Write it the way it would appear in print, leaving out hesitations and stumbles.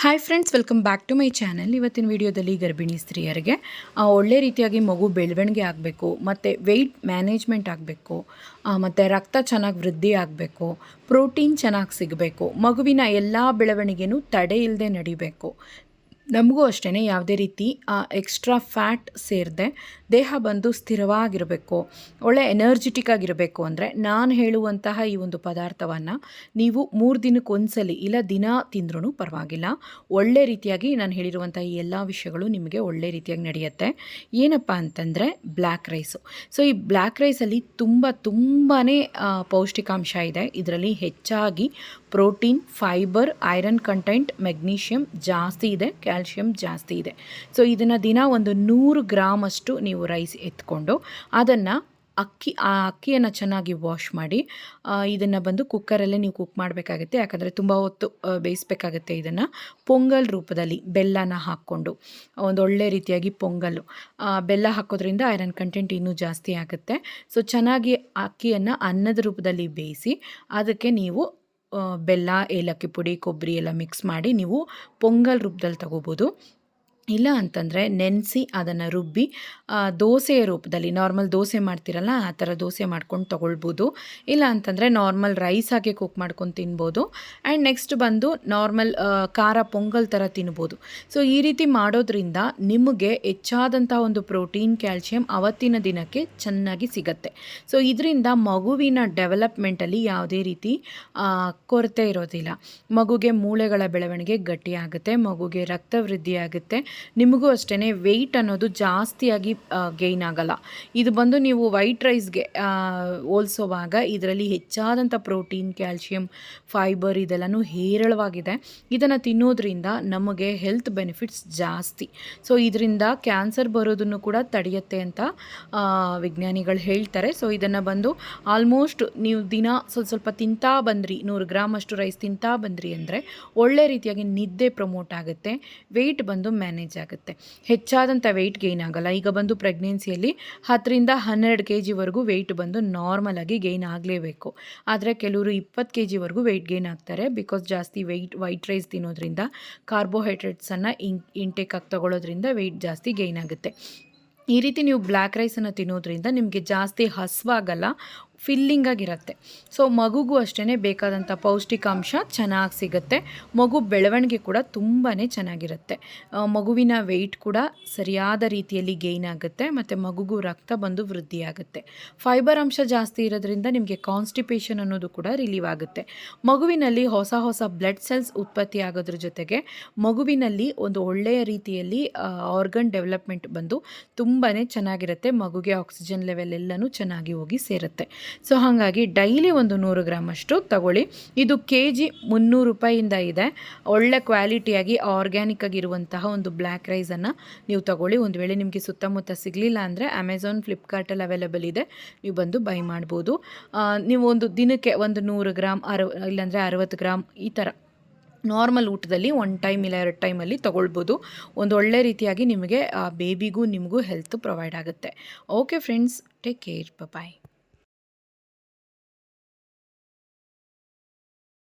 Hi friends, welcome back to my channel. ಇವತ್ತಿನ ವಿಡಿಯೋದಲ್ಲಿ ಗರ್ಭಿಣಿ ಸ್ತ್ರೀಯರಿಗೆ ಒಳ್ಳೆ ರೀತಿಯಾಗಿ ಮಗು ಬೆಳವಣಿಗೆ ಆಗಬೇಕು, ಮತ್ತು ವೆಯ್ಟ್ ಮ್ಯಾನೇಜ್ಮೆಂಟ್ ಆಗಬೇಕು, ಮತ್ತು ರಕ್ತ ಚೆನ್ನಾಗಿ ವೃದ್ಧಿ ಆಗಬೇಕು, ಪ್ರೋಟೀನ್ ಚೆನ್ನಾಗಿ ಸಿಗಬೇಕು, ಮಗುವಿನ ಎಲ್ಲ ಬೆಳವಣಿಗೆನೂ ತಡೆ ಇಲ್ಲದೆ ನಡಿಬೇಕು. ನಮಗೂ ಅಷ್ಟೇ ಯಾವುದೇ ರೀತಿ ಎಕ್ಸ್ಟ್ರಾ ಫ್ಯಾಟ್ ಸೇರದೆ ದೇಹ ಬಂದು ಸ್ಥಿರವಾಗಿರಬೇಕು, ಒಳ್ಳೆ ಎನರ್ಜಿಟಿಕ್ ಆಗಿರಬೇಕು ಅಂದರೆ ನಾನು ಹೇಳುವಂತಹ ಈ ಒಂದು ಪದಾರ್ಥವನ್ನು ನೀವು 3 ದಿನಕ್ಕೊಂದ್ಸಲಿ ಇಲ್ಲ ದಿನ ತಿಂದ್ರೂ ಪರವಾಗಿಲ್ಲ. ಒಳ್ಳೆ ರೀತಿಯಾಗಿ ನಾನು ಹೇಳಿರುವಂಥ ಈ ಎಲ್ಲ ವಿಷಯಗಳು ನಿಮಗೆ ಒಳ್ಳೆ ರೀತಿಯಾಗಿ ನಡೆಯುತ್ತೆ. ಏನಪ್ಪ ಅಂತಂದರೆ ಬ್ಲ್ಯಾಕ್ ರೈಸು. ಸೊ ಈ ಬ್ಲ್ಯಾಕ್ ರೈಸಲ್ಲಿ ತುಂಬಾ ಪೌಷ್ಟಿಕಾಂಶ ಇದೆ. ಇದರಲ್ಲಿ ಹೆಚ್ಚಾಗಿ protein, fibre, iron content, magnesium ಜಾಸ್ತಿ ಇದೆ, ಕ್ಯಾಲ್ಶಿಯಂ ಜಾಸ್ತಿ ಇದೆ. ಸೊ ಇದನ್ನು ದಿನ ಒಂದು 100 ಗ್ರಾಮಷ್ಟು ನೀವು ರೈಸ್ ಎತ್ಕೊಂಡು ಅದನ್ನು ಅಕ್ಕಿಯನ್ನು ಚೆನ್ನಾಗಿ ವಾಶ್ ಮಾಡಿ ಇದನ್ನು ಬಂದು ಕುಕ್ಕರಲ್ಲೇ ನೀವು ಕುಕ್ ಮಾಡಬೇಕಾಗುತ್ತೆ. ಯಾಕಂದರೆ ತುಂಬ ಹೊತ್ತು ಬೇಯಿಸಬೇಕಾಗುತ್ತೆ. ಇದನ್ನು ಪೊಂಗಲ್ ರೂಪದಲ್ಲಿ ಬೆಲ್ಲನ ಹಾಕ್ಕೊಂಡು ಒಂದೊಳ್ಳೆ ರೀತಿಯಾಗಿ ಪೊಂಗಲ್ಲು ಬೆಲ್ಲ ಹಾಕೋದ್ರಿಂದ ಐರನ್ ಕಂಟೆಂಟ್ ಇನ್ನೂ ಜಾಸ್ತಿ ಆಗುತ್ತೆ. ಸೊ ಚೆನ್ನಾಗಿ ಅಕ್ಕಿಯನ್ನು ಅನ್ನದ ರೂಪದಲ್ಲಿ ಬೇಯಿಸಿ ಅದಕ್ಕೆ ನೀವು ಬೆಲ್ಲ, ಏಲಕ್ಕಿ ಪುಡಿ, ಕೊಬ್ಬರಿ ಎಲ್ಲ ಮಿಕ್ಸ್ ಮಾಡಿ ನೀವು ಪೊಂಗಲ್ ರೂಪದಲ್ಲಿ ತಗೋಬೋದು. ಇಲ್ಲ ಅಂತಂದರೆ ನೆನೆಸಿ ಅದನ್ನು ರುಬ್ಬಿ ದೋಸೆಯ ರೂಪದಲ್ಲಿ ನಾರ್ಮಲ್ ದೋಸೆ ಮಾಡ್ತಿರಲ್ಲ ಆ ಥರ ದೋಸೆ ಮಾಡ್ಕೊಂಡು ತೊಗೊಳ್ಬೋದು. ಇಲ್ಲ ಅಂತಂದರೆ ನಾರ್ಮಲ್ ರೈಸ್ ಹಾಕಿ ಕುಕ್ ಮಾಡ್ಕೊಂಡು ತಿನ್ಬೋದು. ಆ್ಯಂಡ್ ನೆಕ್ಸ್ಟ್ ಬಂದು ನಾರ್ಮಲ್ ಖಾರ ಪೊಂಗಲ್ ಥರ ತಿನ್ಬೋದು. ಸೊ ಈ ರೀತಿ ಮಾಡೋದ್ರಿಂದ ನಿಮಗೆ ಹೆಚ್ಚಾದಂಥ ಒಂದು ಪ್ರೋಟೀನ್, ಕ್ಯಾಲ್ಶಿಯಂ ಅವತ್ತಿನ ದಿನಕ್ಕೆ ಚೆನ್ನಾಗಿ ಸಿಗತ್ತೆ. ಸೊ ಇದರಿಂದ ಮಗುವಿನ ಡೆವಲಪ್ಮೆಂಟಲ್ಲಿ ಯಾವುದೇ ರೀತಿ ಕೊರತೆ ಇರೋದಿಲ್ಲ. ಮಗುಗೆ ಮೂಳೆಗಳ ಬೆಳವಣಿಗೆ ಗಟ್ಟಿಯಾಗುತ್ತೆ, ಮಗುಗೆ ರಕ್ತ ವೃದ್ಧಿ ಆಗುತ್ತೆ. ನಿಮಗೂ ಅಷ್ಟೇ ವೆಯ್ಟ್ ಅನ್ನೋದು ಜಾಸ್ತಿಯಾಗಿ ಗೈನ್ ಆಗಲ್ಲ. ಇದು ಬಂದು ನೀವು ವೈಟ್ ರೈಸ್ಗೆ ಹೋಲಿಸೋವಾಗ ಇದರಲ್ಲಿ ಹೆಚ್ಚಾದಂಥ ಪ್ರೋಟೀನ್, ಕ್ಯಾಲ್ಶಿಯಂ, ಫೈಬರ್ ಇದೆಲ್ಲನೂ ಹೇರಳವಾಗಿದೆ. ಇದನ್ನು ತಿನ್ನೋದ್ರಿಂದ ನಮಗೆ ಹೆಲ್ತ್ ಬೆನಿಫಿಟ್ಸ್ ಜಾಸ್ತಿ. ಸೊ ಇದರಿಂದ ಕ್ಯಾನ್ಸರ್ ಬರೋದನ್ನು ಕೂಡ ತಡೆಯುತ್ತೆ ಅಂತ ವಿಜ್ಞಾನಿಗಳು ಹೇಳ್ತಾರೆ. ಸೊ ಇದನ್ನು ಬಂದು ಆಲ್ಮೋಸ್ಟ್ ನೀವು ದಿನ ಸ್ವಲ್ಪ ತಿಂತಾ ಬಂದ್ರಿ, 100 ಗ್ರಾಮ್ ಅಷ್ಟು ರೈಸ್ ತಿಂತಾ ಬಂದ್ರಿ ಅಂದರೆ ಒಳ್ಳೆ ರೀತಿಯಾಗಿ ನಿದ್ದೆ ಪ್ರಮೋಟ್ ಆಗುತ್ತೆ, ವೆಯ್ಟ್ ಬಂದು ಮ್ಯಾನೇಜ್ ಆಗುತ್ತೆ, ಹೆಚ್ಚಾದಂಥ ವೆಯ್ಟ್ ಗೈನ್ ಆಗಲ್ಲ. ಈಗ ಬಂದು ಪ್ರೆಗ್ನೆನ್ಸಿಯಲ್ಲಿ 10ರಿಂದ 12 kg ವೆಯ್ಟ್ ಬಂದು ನಾರ್ಮಲ್ ಆಗಿ ಗೈನ್ ಆಗಲೇಬೇಕು. ಆದರೆ ಕೆಲವರು 20 kg ವೆಯ್ಟ್ ಗೈನ್ ಆಗ್ತಾರೆ. ಬಿಕಾಸ್ ಜಾಸ್ತಿ ವೈಟ್ ರೈಸ್ ತಿನ್ನೋದ್ರಿಂದ, ಕಾರ್ಬೋಹೈಡ್ರೇಟ್ಸನ್ನು ಇಂಟೇಕ್ ಆಗಿ ತಗೊಳ್ಳೋದ್ರಿಂದ ವೆಯ್ಟ್ ಜಾಸ್ತಿ ಗೈನ್ ಆಗುತ್ತೆ. ಈ ರೀತಿ ನೀವು ಬ್ಲ್ಯಾಕ್ ರೈಸನ್ನು ತಿನ್ನೋದ್ರಿಂದ ನಿಮಗೆ ಜಾಸ್ತಿ ಹಸಿವಾಗಲ್ಲ, ಫಿಲ್ಲಿಂಗ್ ಆಗಿರುತ್ತೆ. ಸೊ ಮಗುಗೂ ಅಷ್ಟೇ ಬೇಕಾದಂಥ ಪೌಷ್ಟಿಕಾಂಶ ಚೆನ್ನಾಗಿ ಸಿಗುತ್ತೆ. ಮಗು ಬೆಳವಣಿಗೆ ಕೂಡ ತುಂಬಾ ಚೆನ್ನಾಗಿರುತ್ತೆ. ಮಗುವಿನ ವೆಯ್ಟ್ ಕೂಡ ಸರಿಯಾದ ರೀತಿಯಲ್ಲಿ ಗೈನ್ ಆಗುತ್ತೆ, ಮತ್ತು ಮಗುಗೂ ರಕ್ತ ಬಂದು ವೃದ್ಧಿ ಆಗುತ್ತೆ. ಫೈಬರ್ ಅಂಶ ಜಾಸ್ತಿ ಇರೋದ್ರಿಂದ ನಿಮಗೆ ಕಾನ್ಸ್ಟಿಪೇಷನ್ ಅನ್ನೋದು ಕೂಡ ರಿಲೀವ್ ಆಗುತ್ತೆ. ಮಗುವಿನಲ್ಲಿ ಹೊಸ ಬ್ಲಡ್ ಸೆಲ್ಸ್ ಉತ್ಪತ್ತಿ ಆಗೋದ್ರ ಜೊತೆಗೆ ಮಗುವಿನಲ್ಲಿ ಒಂದು ಒಳ್ಳೆಯ ರೀತಿಯಲ್ಲಿ ಆರ್ಗನ್ ಡೆವಲಪ್ಮೆಂಟ್ ಬಂದು ತುಂಬಾ ಚೆನ್ನಾಗಿರುತ್ತೆ. ಮಗುಗೆ ಆಕ್ಸಿಜನ್ ಲೆವೆಲ್ ಎಲ್ಲನೂ ಚೆನ್ನಾಗಿ ಹೋಗಿ ಸೇರುತ್ತೆ. ಸೊ ಹಾಗಾಗಿ ಡೈಲಿ ಒಂದು 100 ಗ್ರಾಮ್ ಅಷ್ಟು ತಗೊಳ್ಳಿ. ಇದು kg 300 ರೂಪಾಯಿಂದ ಇದೆ. ಒಳ್ಳೆ ಕ್ವಾಲಿಟಿಯಾಗಿ ಆರ್ಗ್ಯಾನಿಕ್ ಆಗಿರುವಂತಹ ಒಂದು ಬ್ಲ್ಯಾಕ್ ರೈಸನ್ನು ನೀವು ತಗೊಳ್ಳಿ. ಒಂದು ವೇಳೆ ನಿಮಗೆ ಸುತ್ತಮುತ್ತ ಸಿಗಲಿಲ್ಲ ಅಂದರೆ ಅಮೆಝಾನ್, ಫ್ಲಿಪ್ಕಾರ್ಟಲ್ಲಿ ಅವೈಲೇಬಲ್ ಇದೆ, ನೀವು ಬಂದು ಬೈ ಮಾಡ್ಬೋದು. ನೀವು ಒಂದು ದಿನಕ್ಕೆ ಒಂದು 100 ಗ್ರಾಮ್ ಇಲ್ಲಾಂದರೆ 60 ಗ್ರಾಮ್ ಈ ಥರ ನಾರ್ಮಲ್ ಊಟದಲ್ಲಿ 1 ಟೈಮ್ ಇಲ್ಲ 2 ಟೈಮಲ್ಲಿ ತೊಗೊಳ್ಬೋದು. ಒಂದು ಒಳ್ಳೆ ರೀತಿಯಾಗಿ ನಿಮಗೆ ಬೇಬಿಗೂ ನಿಮಗೂ ಹೆಲ್ತ್ ಪ್ರೊವೈಡ್ ಆಗುತ್ತೆ. ಓಕೆ ಫ್ರೆಂಡ್ಸ್, ಟೇಕ್ ಕೇರ್, ಬಾಯ್.